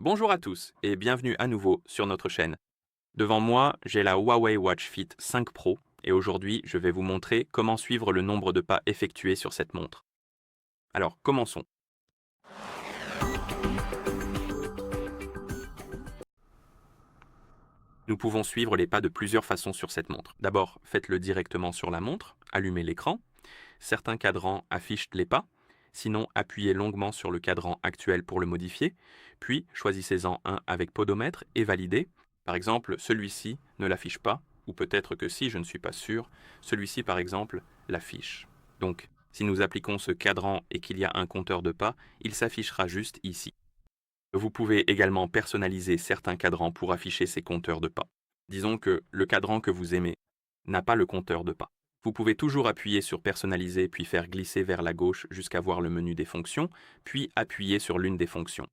Bonjour à tous et bienvenue à nouveau sur notre chaîne. Devant moi, j'ai la Huawei Watch Fit 5 Pro et aujourd'hui, je vais vous montrer comment suivre le nombre de pas effectués sur cette montre. Alors, commençons. Nous pouvons suivre les pas de plusieurs façons sur cette montre. D'abord, faites-le directement sur la montre, allumez l'écran. Certains cadrans affichent les pas, sinon appuyez longuement sur le cadran actuel pour le modifier, puis choisissez-en un avec podomètre et validez. Par exemple, celui-ci ne l'affiche pas, ou peut-être que si, je ne suis pas sûr, celui-ci par exemple l'affiche. Donc, si nous appliquons ce cadran et qu'il y a un compteur de pas, il s'affichera juste ici. Vous pouvez également personnaliser certains cadrans pour afficher ces compteurs de pas. Disons que le cadran que vous aimez n'a pas le compteur de pas. Vous pouvez toujours appuyer sur Personnaliser puis faire glisser vers la gauche jusqu'à voir le menu des fonctions, puis appuyer sur l'une des fonctions.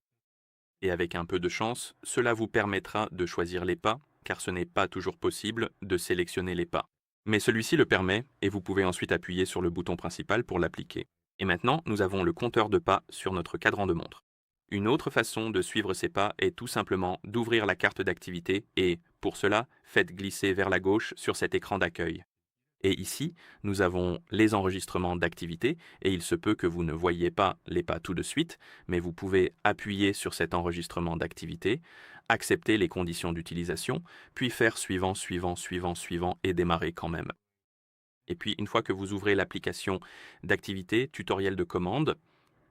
Et avec un peu de chance, cela vous permettra de choisir les pas, car ce n'est pas toujours possible de sélectionner les pas. Mais celui-ci le permet, et vous pouvez ensuite appuyer sur le bouton principal pour l'appliquer. Et maintenant, nous avons le compteur de pas sur notre cadran de montre. Une autre façon de suivre ces pas est tout simplement d'ouvrir la carte d'activité et, pour cela, faites glisser vers la gauche sur cet écran d'accueil. Et ici, nous avons les enregistrements d'activité et il se peut que vous ne voyiez pas les pas tout de suite, mais vous pouvez appuyer sur cet enregistrement d'activité, accepter les conditions d'utilisation, puis faire suivant, suivant, suivant, suivant et démarrer quand même. Et puis, une fois que vous ouvrez l'application d'activité, tutoriel de commande,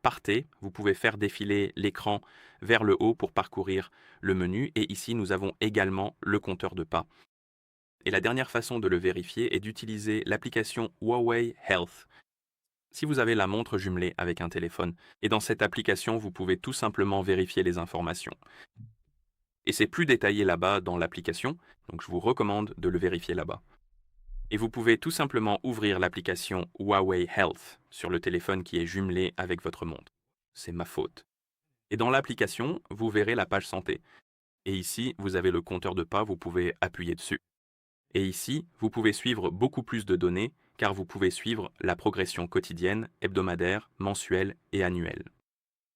partez, vous pouvez faire défiler l'écran vers le haut pour parcourir le menu et ici nous avons également le compteur de pas. Et la dernière façon de le vérifier est d'utiliser l'application Huawei Health. Si vous avez la montre jumelée avec un téléphone, et dans cette application, vous pouvez tout simplement vérifier les informations. Et c'est plus détaillé là-bas dans l'application, donc je vous recommande de le vérifier là-bas. Et vous pouvez tout simplement ouvrir l'application Huawei Health sur le téléphone qui est jumelé avec votre montre. C'est ma faute. Et dans l'application, vous verrez la page santé. Et ici, vous avez le compteur de pas, vous pouvez appuyer dessus. Et ici, vous pouvez suivre beaucoup plus de données car vous pouvez suivre la progression quotidienne, hebdomadaire, mensuelle et annuelle.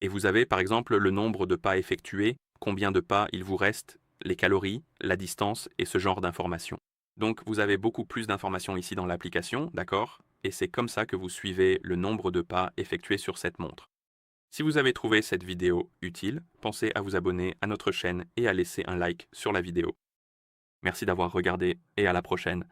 Et vous avez par exemple le nombre de pas effectués, combien de pas il vous reste, les calories, la distance et ce genre d'informations. Donc vous avez beaucoup plus d'informations ici dans l'application, d'accord? Et c'est comme ça que vous suivez le nombre de pas effectués sur cette montre. Si vous avez trouvé cette vidéo utile, pensez à vous abonner à notre chaîne et à laisser un like sur la vidéo. Merci d'avoir regardé et à la prochaine.